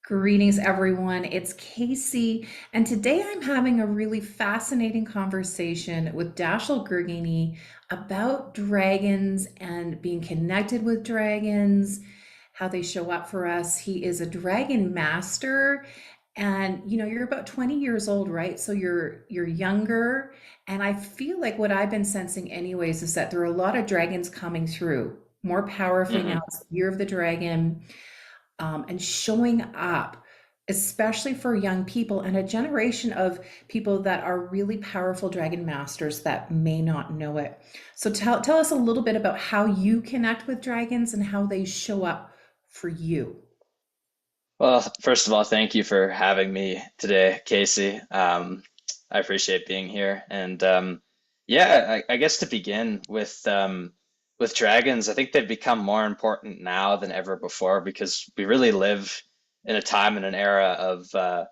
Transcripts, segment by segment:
Greetings, everyone. It's Casey, and today I'm having a really fascinating conversation with Dashel Gorgenyi about dragons and being connected with dragons, how they show up for us. He is a dragon master, and you're about 20 years old, right? So you're younger, and I feel like what I've been sensing anyways is that there are a lot of dragons coming through more powerfully hmm now. It's the year of the dragon, and showing up, especially for young people and a generation of people that are really powerful dragon masters that may not know it. So tell us a little bit about how you connect with dragons and how they show up for you. Well, first of all, thank you for having me today, Casey. I appreciate being here. And yeah, I guess to begin with dragons, I think they've become more important now than ever before because we really live in a time and an era of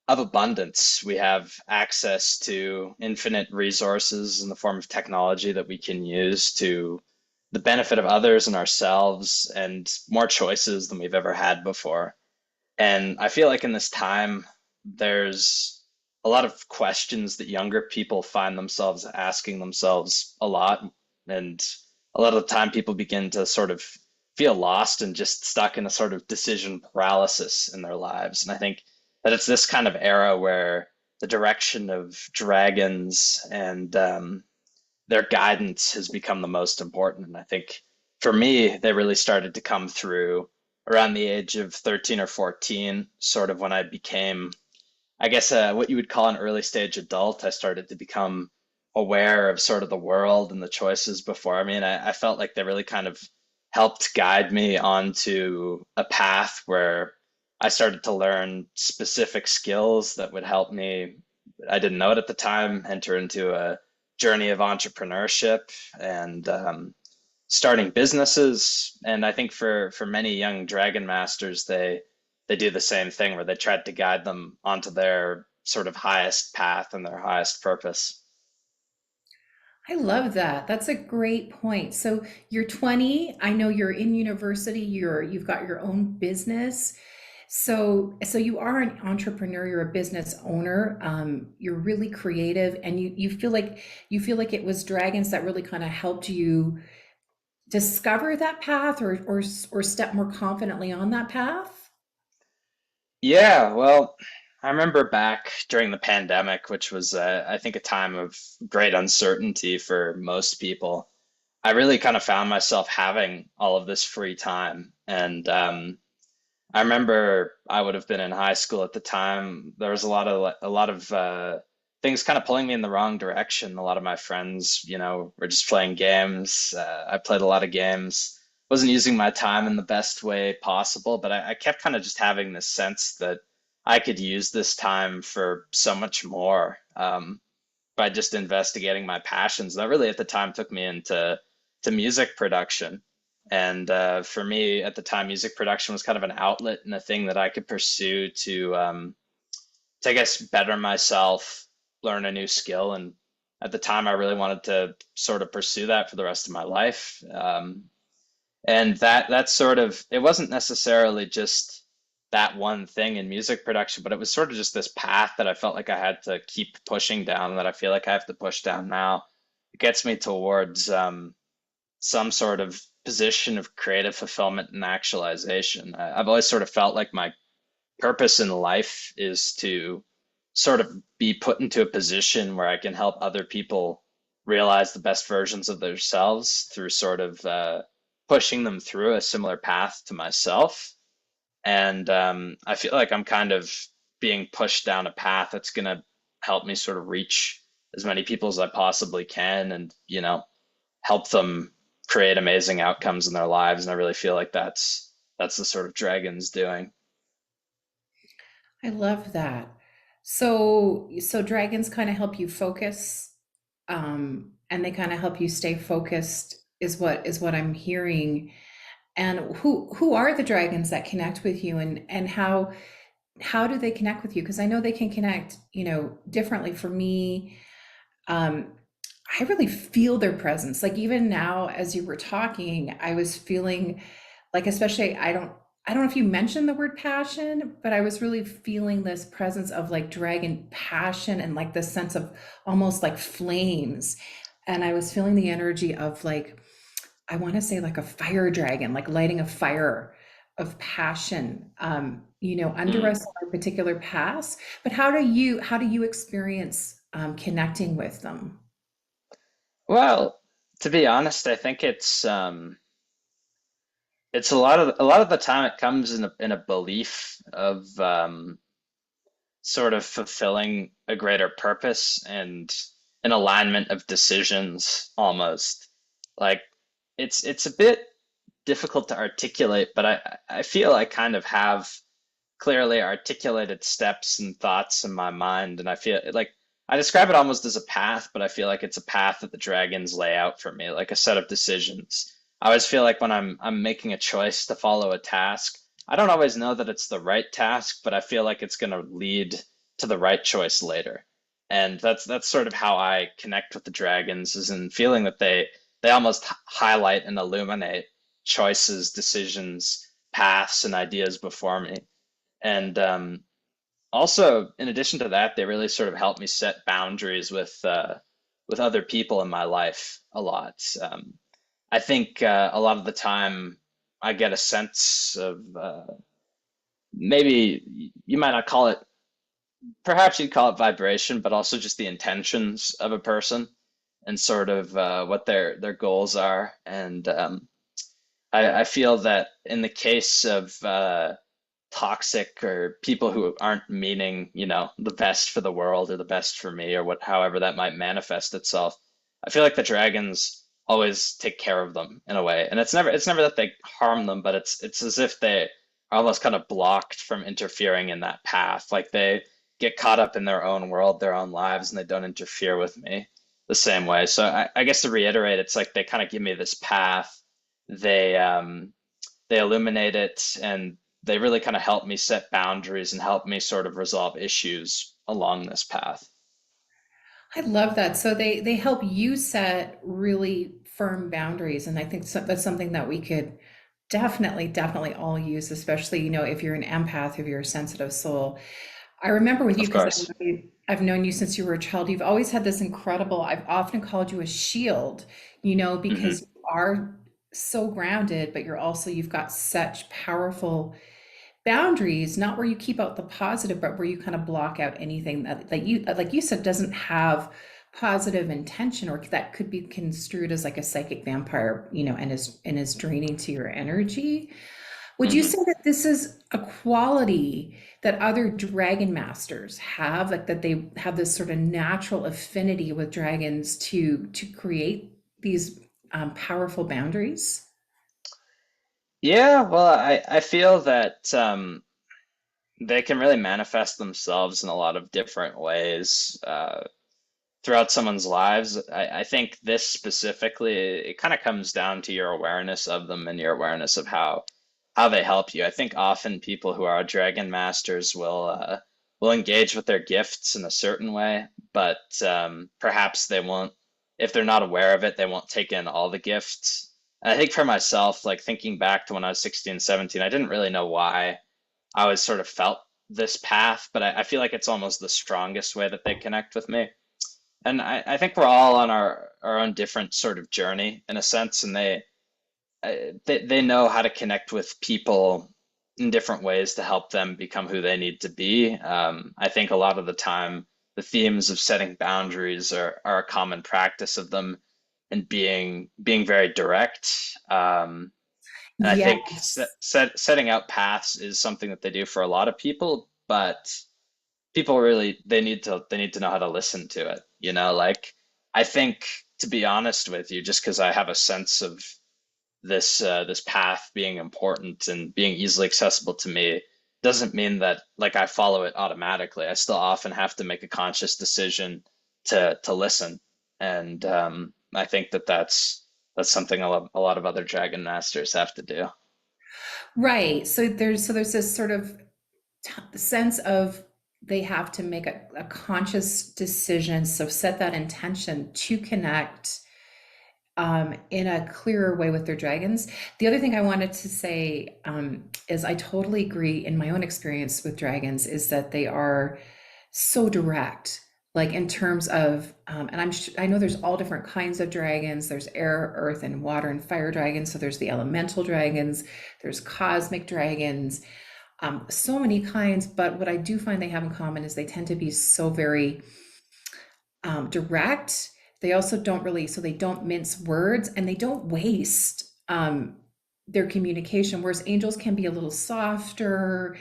abundance. We have access to infinite resources in the form of technology that we can use to the benefit of others and ourselves, and more choices than we've ever had before. And I feel like in this time, there's a lot of questions that younger people find themselves asking themselves a lot. And a lot of the time, people begin to sort of feel lost and just stuck in a sort of decision paralysis in their lives. And I think that it's this kind of era where the direction of dragons and their guidance has become the most important. And I think for me, they really started to come through around the age of 13 or 14, sort of when I became, I guess, what you would call an early stage adult. I started to become aware of sort of the world and the choices before me. And I felt like they really kind of helped guide me onto a path where I started to learn specific skills that would help me. I didn't know it at the time, enter into a journey of entrepreneurship and starting businesses. And I think for many young dragon masters, they do the same thing where they tried to guide them onto their sort of highest path and their highest purpose. I love that. That's a great point. So you're 20. I know you're in university. You've got your own business. So you are an entrepreneur. You're a business owner. You're really creative, and you feel like it was dragons that really kind of helped you discover that path, or step more confidently on that path. Yeah, well, I remember back during the pandemic, which was, I think, a time of great uncertainty for most people. I really kind of found myself having all of this free time. And I remember I would have been in high school at the time. There was a lot of things kind of pulling me in the wrong direction. A lot of my friends, were just playing games. I played a lot of games. Wasn't using my time in the best way possible, but I kept kind of just having this sense that I could use this time for so much more, by just investigating my passions. That really at the time took me into to music production. And for me at the time, music production was kind of an outlet and a thing that I could pursue to I guess, better myself, learn a new skill. And at the time, I really wanted to sort of pursue that for the rest of my life. And that sort of, it wasn't necessarily just that one thing in music production, but it was sort of just this path that I felt like I had to keep pushing down, and that I feel like I have to push down now. It gets me towards some sort of position of creative fulfillment and actualization. I've always sort of felt like my purpose in life is to sort of be put into a position where I can help other people realize the best versions of themselves through sort of pushing them through a similar path to myself. And I feel like I'm kind of being pushed down a path that's going to help me sort of reach as many people as I possibly can, and, help them create amazing outcomes in their lives. And I really feel like that's the sort of Dragon's doing. I love that. So dragons kind of help you focus, and they kind of help you stay focused is what I'm hearing. And who are the dragons that connect with you, and how do they connect with you? Because I know they can connect, differently. For me, um, I really feel their presence. Like even now, as you were talking, I was feeling like, especially I don't know if you mentioned the word passion, but I was really feeling this presence of like dragon passion and like this sense of almost like flames. And I was feeling the energy of like, I want to say like a fire dragon, like lighting a fire of passion, under Mm. us on our particular paths. But how do you experience connecting with them? Well, to be honest, I think it's a lot of the time it comes in a belief of sort of fulfilling a greater purpose and an alignment of decisions almost. Like it's a bit difficult to articulate, but I feel I kind of have clearly articulated steps and thoughts in my mind, and I feel like I describe it almost as a path, but I feel like it's a path that the dragons lay out for me, like a set of decisions. I always feel like when I'm making a choice to follow a task, I don't always know that it's the right task, but I feel like it's going to lead to the right choice later. And that's sort of how I connect with the dragons, is in feeling that they almost highlight and illuminate choices, decisions, paths, and ideas before me. And also, in addition to that, they really sort of help me set boundaries with other people in my life a lot. I think a lot of the time I get a sense of maybe you might not call it, perhaps you'd call it vibration, but also just the intentions of a person and sort of what their goals are. And I feel that in the case of toxic or people who aren't meaning, the best for the world or the best for me or what, however that might manifest itself. I feel like the dragons always take care of them in a way. And it's never that they harm them, but it's as if they are almost kind of blocked from interfering in that path. Like they get caught up in their own world, their own lives, and they don't interfere with me the same way. So I guess to reiterate, it's like they kind of give me this path. They illuminate it, and they really kind of help me set boundaries and help me sort of resolve issues along this path. I love that. So they help you set really firm boundaries, and I think that's something that we could definitely all use, especially if you're an empath, if you're a sensitive soul. I remember with you Of because course. I've known you since you were a child. You've always had this incredible. I've often called you a shield, Hmm. because you are so grounded, but you've got such powerful boundaries, not where you keep out the positive, but where you kind of block out anything that you, like you said, doesn't have positive intention or that could be construed as like a psychic vampire, and is draining to your energy. Would you Hmm. say that this is a quality that other dragon masters have, like that they have this sort of natural affinity with dragons to create these powerful boundaries? Yeah, well, I feel that they can really manifest themselves in a lot of different ways throughout someone's lives. I think this specifically, it kind of comes down to your awareness of them and your awareness of how they help you. I think often people who are dragon masters will engage with their gifts in a certain way, but perhaps they won't, if they're not aware of it, they won't take in all the gifts. And I think for myself, like thinking back to when I was 16, 17, I didn't really know why I always sort of felt this path, but I feel like it's almost the strongest way that they connect with me. And I think we're all on our own different sort of journey in a sense, and they know how to connect with people in different ways to help them become who they need to be. I think a lot of the time, the themes of setting boundaries are a common practice of them, and being very direct. And I think Yes. setting out paths is something that they do for a lot of people, but people really they need to know how to listen to it. Like I think, to be honest with you, just because I have a sense of this path being important and being easily accessible to me doesn't mean that like I follow it automatically. I still often have to make a conscious decision to listen, and I think that's something a lot of other dragon masters have to do. Right. So there's this sort of sense of they have to make a conscious decision, so set that intention to connect in a clearer way with their dragons. The other thing I wanted to say is I totally agree in my own experience with dragons is that they are so direct, like in terms of, and I know there's all different kinds of dragons. There's air, earth, and water and fire dragons. So there's the elemental dragons, there's cosmic dragons, so many kinds. But what I do find they have in common is they tend to be so very direct. They also don't really, so they don't mince words and they don't waste their communication, whereas angels can be a little softer,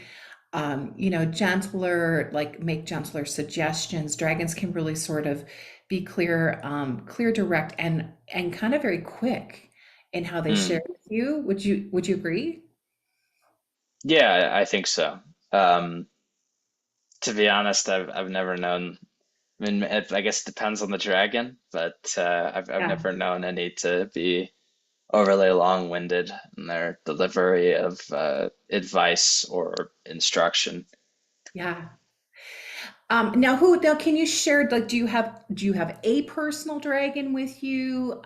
gentler, like make gentler suggestions. Dragons can really sort of be clear, clear, direct, and kind of very quick in how they share Mm. with you. Would you agree? Yeah, I think so. Um, to be honest, I've never known. I mean, I guess it depends on the dragon, but I've Yeah, never known any to be overly long-winded in their delivery of advice or instruction. yeah. Now can you share, like, do you have a personal dragon with you?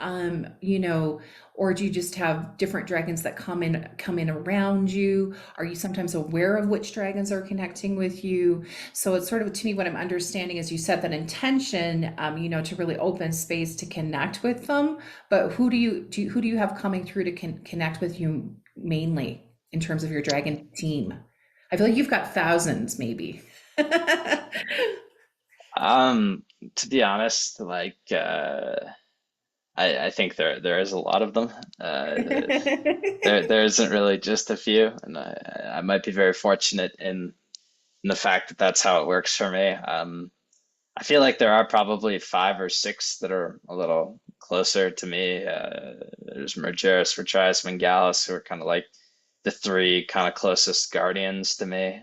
Or do you just have different dragons that come in around you? Are you sometimes aware of which dragons are connecting with you? So it's sort of, to me, what I'm understanding is you set that intention, to really open space to connect with them. But who do you have coming through to connect with you mainly in terms of your dragon team? I feel like you've got thousands, maybe. To be honest, like I think there is a lot of them. There isn't really just a few, and I might be very fortunate in the fact that that's how it works for me. I feel like there are probably five or six that are a little closer to me. There's Mergeris, Retrias, Mingalis, who are kind of like the three kind of closest guardians to me.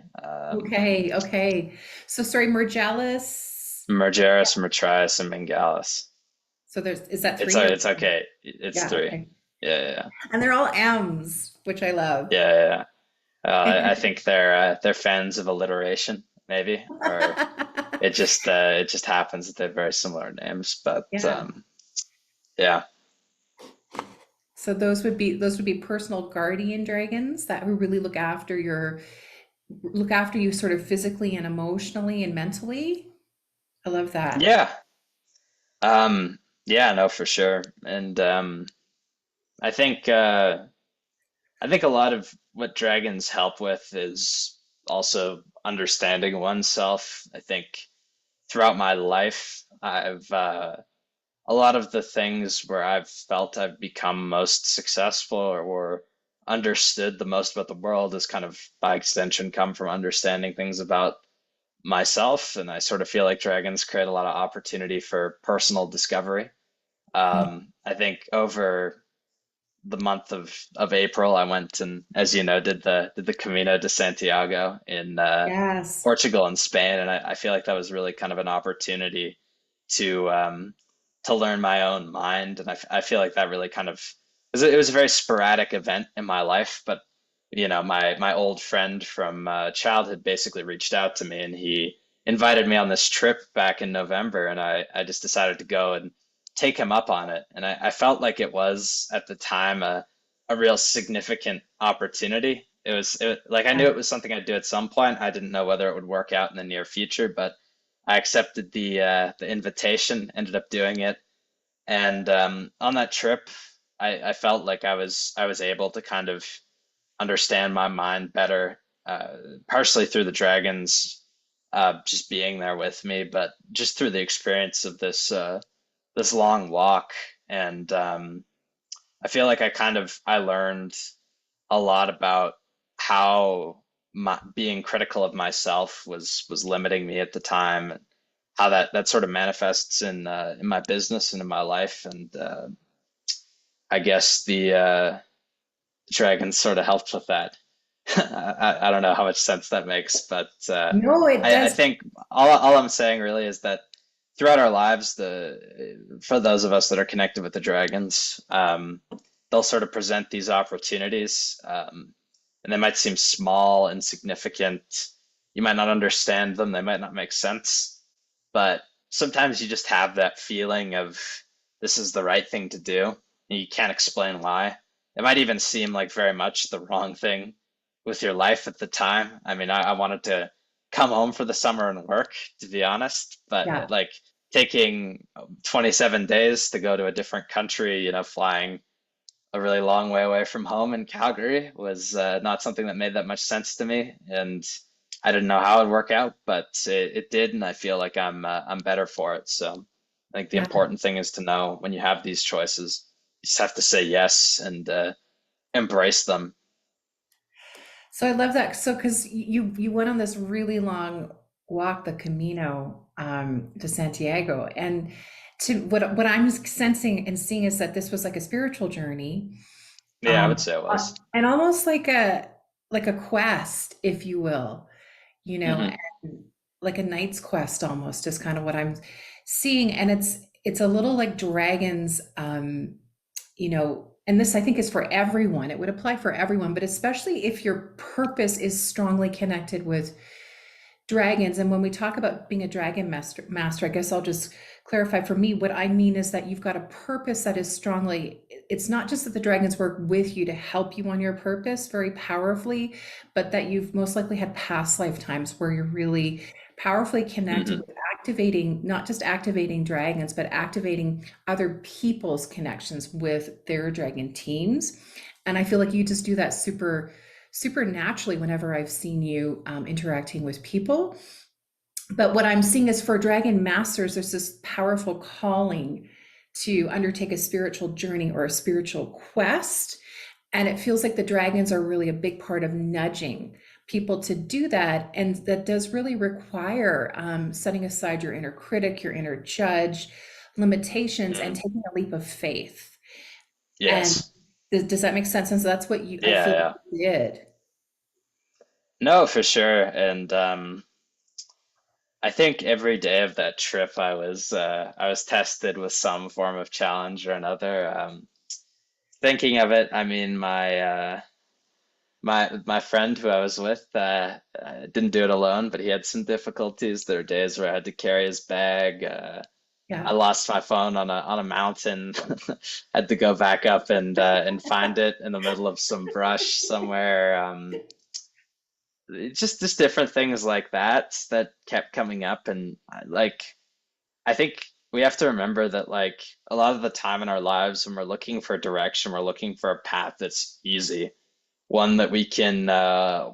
Okay, okay. So sorry, Mergellis. Mergeris, Matrias, and Mingalis. Is that three or It's okay. It's yeah, three. okay. Yeah, yeah, yeah. And they're all M's, which I love. Yeah, yeah, yeah. I think they're fans of alliteration, maybe, or it just happens that they have very similar names. But Yeah. yeah, So those would be personal guardian dragons that who really look after you sort of physically and emotionally and mentally. I love that. yeah, yeah, no, for sure. And I think I think a lot of what dragons help with is also understanding oneself. I think throughout my life, I've a lot of the things where I've felt I've become most successful or understood the most about the world has kind of by extension come from understanding things about myself. And I sort of feel like dragons create a lot of opportunity for personal discovery. I think over the month of April, I went and, as you know, did the Camino de Santiago in Yes. Portugal and Spain, and I feel like that was really kind of an opportunity to to learn my own mind, and I feel like that really kind of it was a very sporadic event in my life, but you know, my old friend from childhood basically reached out to me, and he invited me on this trip back in November, and I just decided to go and take him up on it, and I felt like it was at the time a real significant opportunity. Like I knew Yeah. it was something I'd do at some point. I didn't know whether it would work out in the near future, but I accepted the invitation, ended up doing it, and on that trip, I felt like I was able to kind of understand my mind better, partially through the dragons just being there with me, but just through the experience of this long walk. And I feel like I learned a lot about how being critical of myself was limiting me at the time, and how that sort of manifests in my business and in my life. And I guess the dragons sort of helped with that. I don't know how much sense that makes, but No, it I does. think all I'm saying really is that throughout our lives, the for those of us that are connected with the dragons, they'll sort of present these opportunities, and they might seem small, insignificant. You might not understand them, they might not make sense, but sometimes you just have that feeling of this is the right thing to do. and you can't explain why. It might even seem like very much the wrong thing with your life at the time. I mean, I wanted to come home for the summer and work, to be honest, but Yeah. like taking 27 days to go to a different country, flying a really long way away from home in Calgary was not something that made that much sense to me, and I didn't know how it would work out, but it did, and I feel like I'm better for it. So I think the Yeah. important thing is to know when you have these choices, you just have to say yes and embrace them. So I love that. So because you went on this really long walk, the Camino to Santiago, and to what I'm sensing and seeing is that this was like a spiritual journey, Yeah, I would say it was. and almost like a quest, if you will, Hmm. and like a knight's quest almost is kind of what I'm seeing, and it's a little like dragons, and this I think is for everyone. It would apply for everyone, but especially if your purpose is strongly connected with dragons. And when we talk about being a dragon master, I guess I'll just clarify for me what I mean is that you've got a purpose that is strongly, it's not just that the dragons work with you to help you on your purpose very powerfully, but that you've most likely had past lifetimes where you're really powerfully connected Hmm. with activating, not just activating dragons, but activating other people's connections with their dragon teams. And I feel like you just do that super naturally whenever I've seen you interacting with people. But what I'm seeing is for dragon masters, there's this powerful calling to undertake a spiritual journey or a spiritual quest. And it feels like the dragons are really a big part of nudging people to do that. And that does really require setting aside your inner critic, your inner judge, limitations, and Hmm. taking a leap of faith. And Yes. does that make sense? And so that's what I Yeah, feel like yeah. you did. No, for sure. And I think every day of that trip, I was tested with some form of challenge or another. Thinking of it, I mean, my friend who I was with didn't do it alone, but he had some difficulties. There were days where I had to carry his bag. I Yeah. lost my phone on a mountain. Had to go back up and find it in the middle of some brush somewhere. It's just different things like that kept coming up, and I think we have to remember that like a lot of the time in our lives when we're looking for direction, we're looking for a path that's easy, one that we can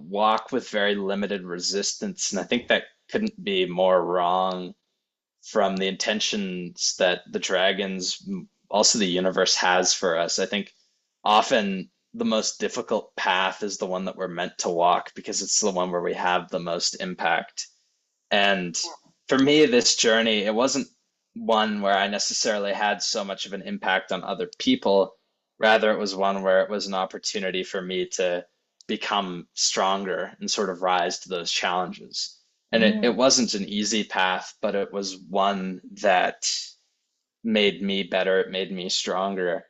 walk with very limited resistance. And I think that couldn't be more wrong from the intentions that the dragons, also the universe has for us. I think often the most difficult path is the one that we're meant to walk because it's the one where we have the most impact. And for me, this journey, it wasn't one where I necessarily had so much of an impact on other people. Rather, it was one where it was an opportunity for me to become stronger and sort of rise to those challenges. And it Mm, wasn't an easy path, but it was one that made me better. It made me stronger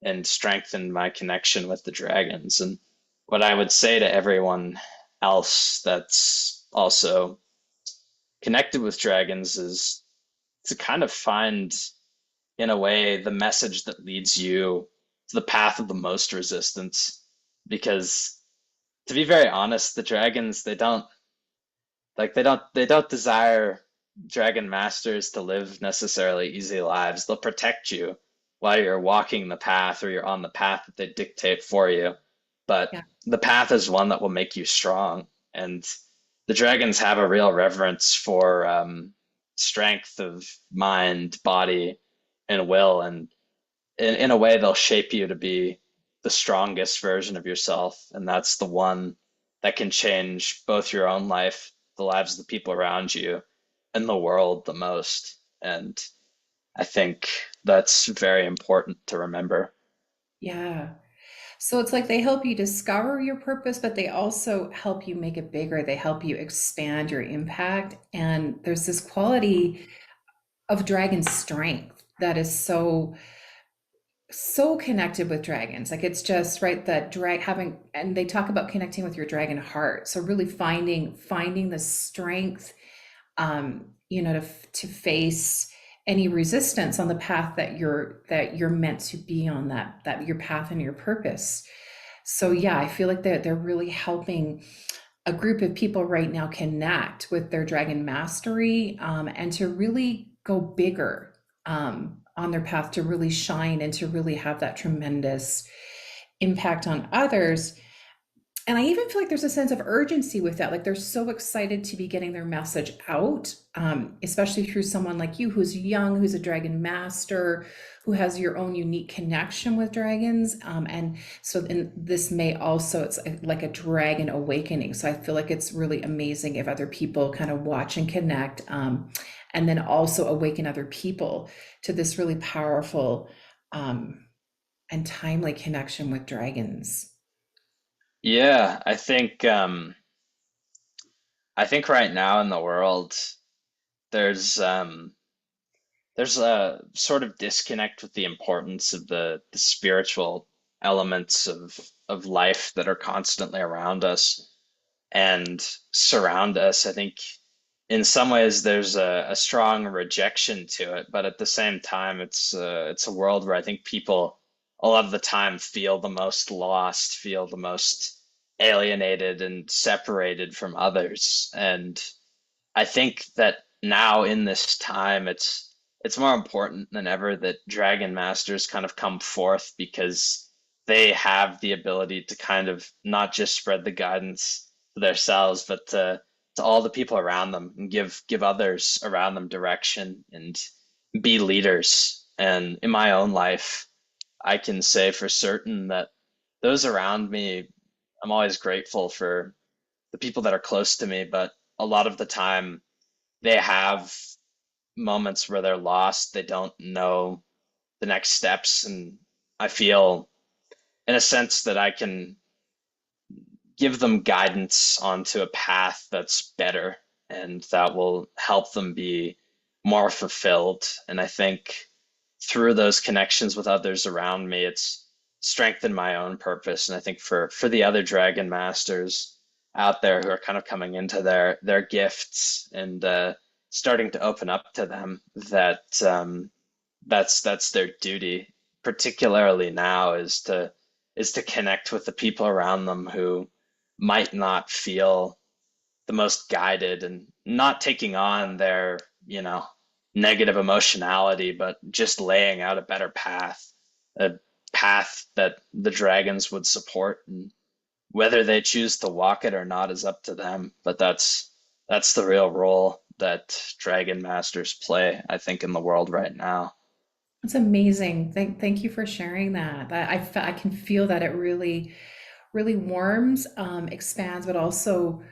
and strengthened my connection with the dragons. And what I would say to everyone else that's also connected with dragons is to kind of find, in a way, the message that leads you to the path of the most resistance. Because to be very honest, the dragons, they don't desire dragon masters to live necessarily easy lives. They'll protect you while you're walking the path or you're on the path that they dictate for you. But yeah. the path is one that will make you strong. And the dragons have a real reverence for strength of mind, body, and will. And in a way, they'll shape you to be the strongest version of yourself. And that's the one that can change both your own life, the lives of the people around you, and the world the most. And I think that's very important to remember. Yeah. So it's like they help you discover your purpose, but they also help you make it bigger. They help you expand your impact. And there's this quality of dragon strength that is so connected with dragons. Like it's just right that drag having, and they talk about connecting with your dragon heart. So really finding the strength to face any resistance on the path that you're meant to be on, that your path and your purpose. So yeah, I feel like they're really helping a group of people right now connect with their dragon mastery, and to really go bigger, on their path to really shine and to really have that tremendous impact on others. And I even feel like there's a sense of urgency with that. Like they're so excited to be getting their message out, especially through someone like you who's young, who's a dragon master, who has your own unique connection with dragons. And so in this may also, it's like a dragon awakening. So I feel like it's really amazing if other people kind of watch and connect, and then also awaken other people to this really powerful, and timely connection with dragons. Yeah, I think right now in the world there's there's a sort of disconnect with the importance of the spiritual elements of life that are constantly around us and surround us. I think in some ways there's a strong rejection to it, but at the same time, it's a world where I think people a lot of the time feel the most lost, feel the most alienated and separated from others. And I think that now in this time, it's more important than ever that Dragon Masters kind of come forth because they have the ability to kind of not just spread the guidance to themselves, but to all the people around them and give others around them direction and be leaders. And in my own life, I can say for certain that those around me, I'm always grateful for the people that are close to me, but a lot of the time they have moments where they're lost, they don't know the next steps, and I feel in a sense that I can give them guidance onto a path that's better and that will help them be more fulfilled. And I think through those connections with others around me, it's strengthened my own purpose. And I think for the other Dragon Masters out there who are kind of coming into their gifts and starting to open up to them, that that's their duty, particularly now, is to connect with the people around them who might not feel the most guided and not taking on their, negative emotionality, but just laying out a better path, a path that the dragons would support. And whether they choose to walk it or not is up to them. But that's the real role that dragon masters play, I think, in the world right now. It's amazing. Thank you for sharing that. I can feel that it really warms, expands, but also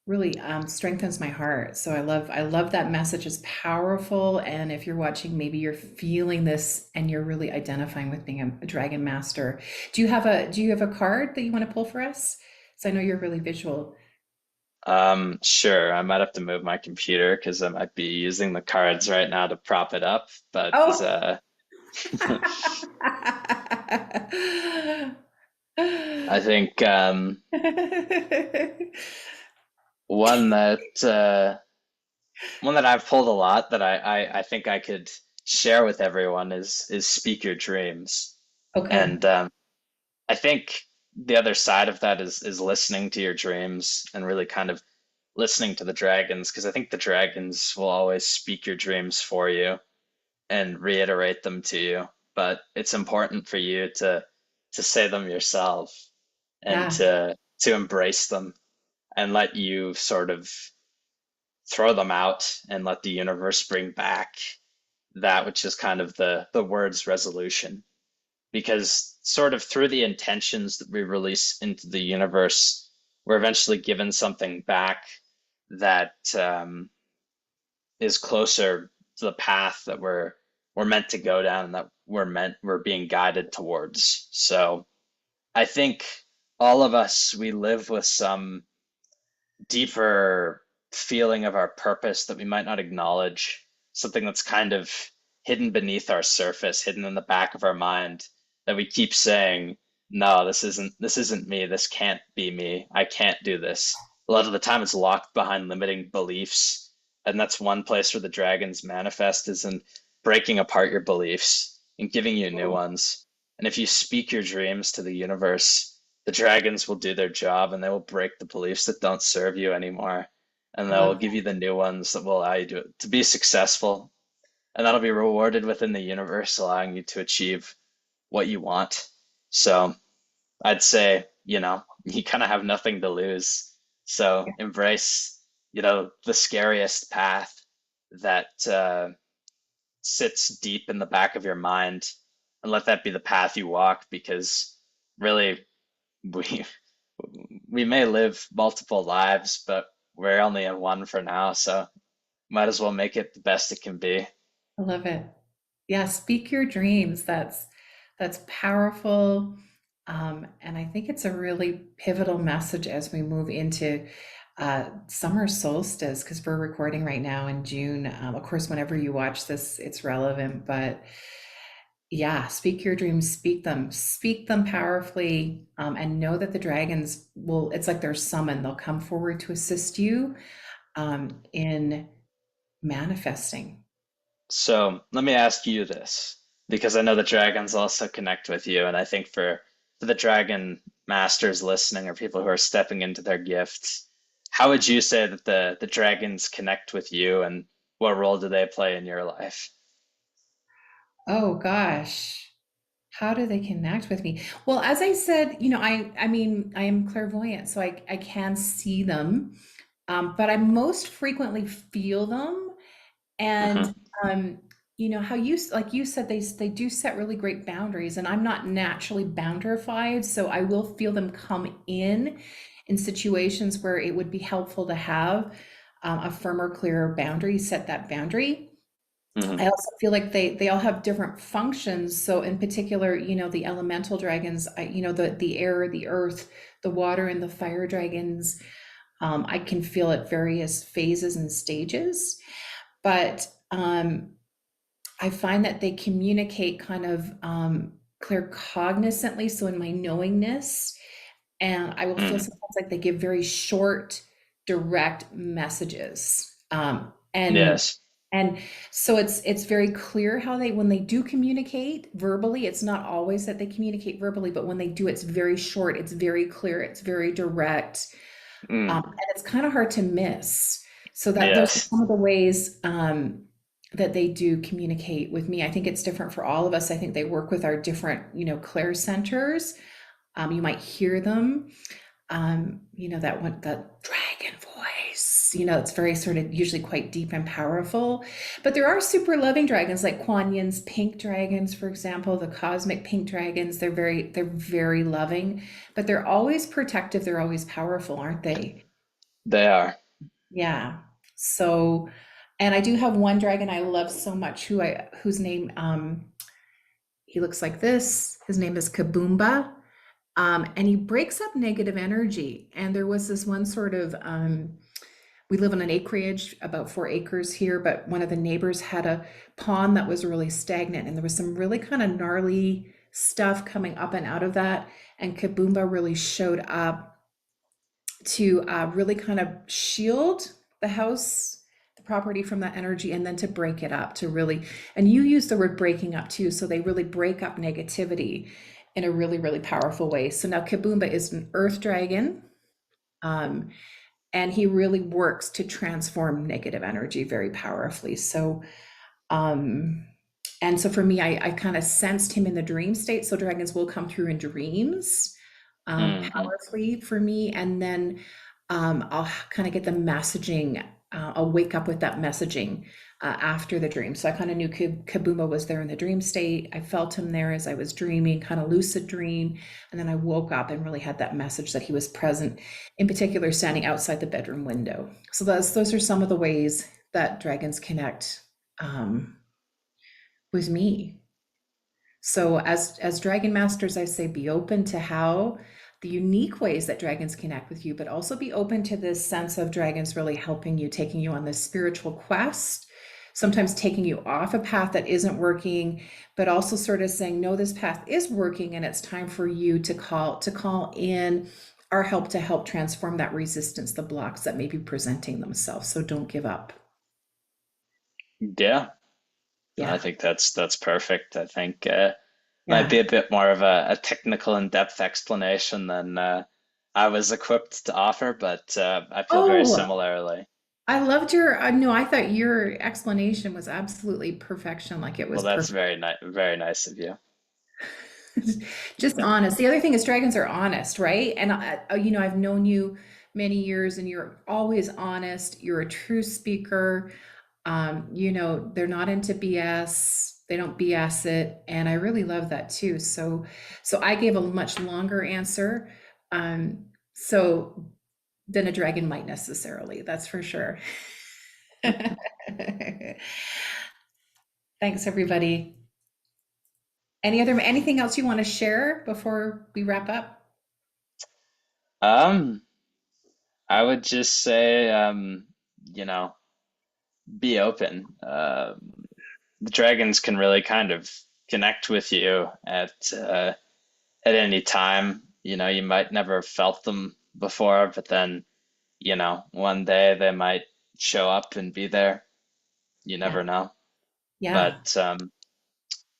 really, strengthens my heart. So I love that message is powerful. And if you're watching, maybe you're feeling this and you're really identifying with being a dragon master. Do you have a card that you want to pull for us? So I know you're really visual. Sure, I might have to move my computer because I might be using the cards right now to prop it up, but Oh. I think one that one that I've pulled a lot that I think I could share with everyone is speak your dreams. Okay. And I think the other side of that is listening to your dreams and really kind of listening to the dragons, because I think the dragons will always speak your dreams for you and reiterate them to you. But it's important for you to say them yourself and Yeah. to embrace them and let you sort of throw them out and let the universe bring back that which is kind of the word's resolution. Because sort of through the intentions that we release into the universe, we're eventually given something back that is closer to the path that we're meant to go down and that we're being guided towards. So I think all of us, we live with some deeper feeling of our purpose that we might not acknowledge, something that's kind of hidden beneath our surface, hidden in the back of our mind, that we keep saying, no, this isn't me, this can't be me, I can't do this. A lot of the time it's locked behind limiting beliefs, and that's one place where the dragons manifest is in breaking apart your beliefs and giving you new Oh, ones. And if you speak your dreams to the universe, the dragons will do their job and they will break the beliefs that don't serve you anymore. And I they'll love give you the new ones that will allow you to be successful. And that'll be rewarded within the universe, allowing you to achieve what you want. So I'd say, you kind of have nothing to lose. So that. embrace, the scariest path that sits deep in the back of your mind and let that be the path you walk because really we we may live multiple lives, but we're only in one for now, so might as well make it the best it can be. I love it. Yeah, speak your dreams. That's powerful. And I think it's a really pivotal message as we move into summer solstice, because we're recording right now in June. Of course, whenever you watch this, it's relevant. But yeah, speak your dreams, speak them powerfully, and know that the dragons will, it's like they're summoned. They'll come forward to assist you in manifesting. So let me ask you this, because I know the dragons also connect with you, and I think for the dragon masters listening or people who are stepping into their gifts, how would you say that the dragons connect with you, and what role do they play in your life? Oh gosh. How do they connect with me? Well, as I said, I mean, I am clairvoyant, so I can see them, but I most frequently feel them. And Hmm. um, how like you said, they do set really great boundaries, and I'm not naturally boundarified, so I will feel them come in situations where it would be helpful to have a firmer, clearer boundary, set that boundary. Hmm. I also feel like they all have different functions. So in particular, the elemental dragons, the air, the earth, the water, and the fire dragons, I can feel at various phases and stages. But I find that they communicate kind of clear cognizantly. So in my knowingness, and I will feel Mm. sometimes like they give very short, direct messages. Yes. And so it's very clear how they when they do communicate verbally, it's not always that they communicate verbally, but when they do, it's very short, it's very clear, it's very direct, Mm. and it's kind of hard to miss. So that those are Yes. some of the ways that they do communicate with me. I think it's different for all of us. I think they work with our different, clair centers. You might hear them, that one, that dragon voice, it's very sort of usually quite deep and powerful. But there are super loving dragons like Kuan Yin's pink dragons, for example, the cosmic pink dragons. They're very loving, but they're always protective. They're always powerful, aren't they? They are. Yeah. So, and I do have one dragon I love so much whose name, he looks like this. His name is Kabumba. And he breaks up negative energy. And there was this one sort of, we live on an acreage, about 4 acres here, but one of the neighbors had a pond that was really stagnant, and there was some really kind of gnarly stuff coming up and out of that. And Kabumba really showed up to really kind of shield the house, the property from that energy, and then to break it up, to really, and you use the word breaking up too. So they really break up negativity in a really, really powerful way. So now Kabumba is an earth dragon. Um, and he really works to transform negative energy very powerfully. So, um, and so for me, I kind of sensed him in the dream state. So dragons will come through in dreams Hmm. powerfully for me. And then I'll kind of get the messaging. I'll wake up with that messaging after the dream. So I kind of knew Kabuma was there in the dream state. I felt him there as I was dreaming, kind of lucid dream. And then I woke up and really had that message that he was present, in particular, standing outside the bedroom window. So those are some of the ways that dragons connect um, with me. So as dragon masters, I say be open to how the unique ways that dragons connect with you, but also be open to this sense of dragons really helping you, taking you on this spiritual quest, sometimes taking you off a path that isn't working, but also sort of saying, no, this path is working, and it's time for you to call in our help to help transform that resistance, the blocks that may be presenting themselves. So don't give up. Yeah. I Yeah. think that's perfect. I think might be Yeah. a bit more of a technical in-depth explanation than I was equipped to offer, but I feel very Oh, similarly. I loved your, no, I thought your explanation was absolutely perfection. Like it Well, was that's perfect. very nice of you. Just honest. The other thing is dragons are honest, right? And I've known you many years and you're always honest. You're a true speaker. They're not into BS. They don't BS it. And I really love that too. So I gave a much longer answer. So than a dragon might necessarily, that's for sure. Thanks, everybody. Anything else you want to share before we wrap up? Um, I would just say, you know, be open. The dragons can really kind of connect with you at any time. You know, you might never have felt them before, but then, one day they might show up and be there. You Yeah. never know. Yeah. But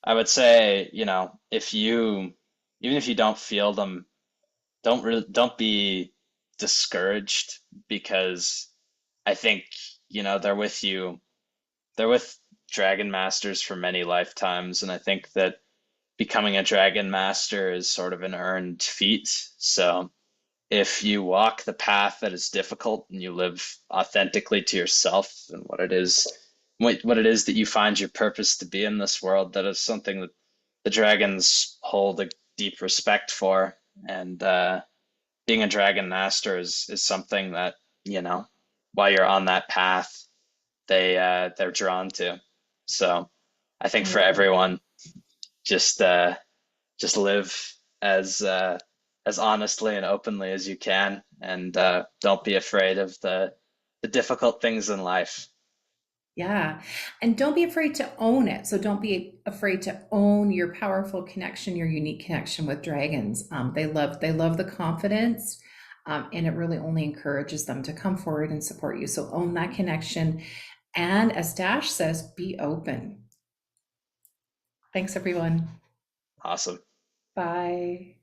I would say, even if you don't feel them, don't be discouraged because I think, they're with you. They're with Dragon Masters for many lifetimes, and I think that becoming a Dragon Master is sort of an earned feat. So if you walk the path that is difficult and you live authentically to yourself and what it is that you find your purpose to be in this world, that is something that the dragons hold a deep respect for. And being a dragon master is something that, you know, while you're on that path, they're drawn to. So I think I for love it. everyone, just just live as honestly and openly as you can, and don't be afraid of the difficult things in life. Yeah. And don't be afraid to own it. So don't be afraid to own your powerful connection, your unique connection with dragons. They love the confidence. And it really only encourages them to come forward and support you. So own that connection. And as Dash says, be open. Thanks, everyone. Awesome. Bye.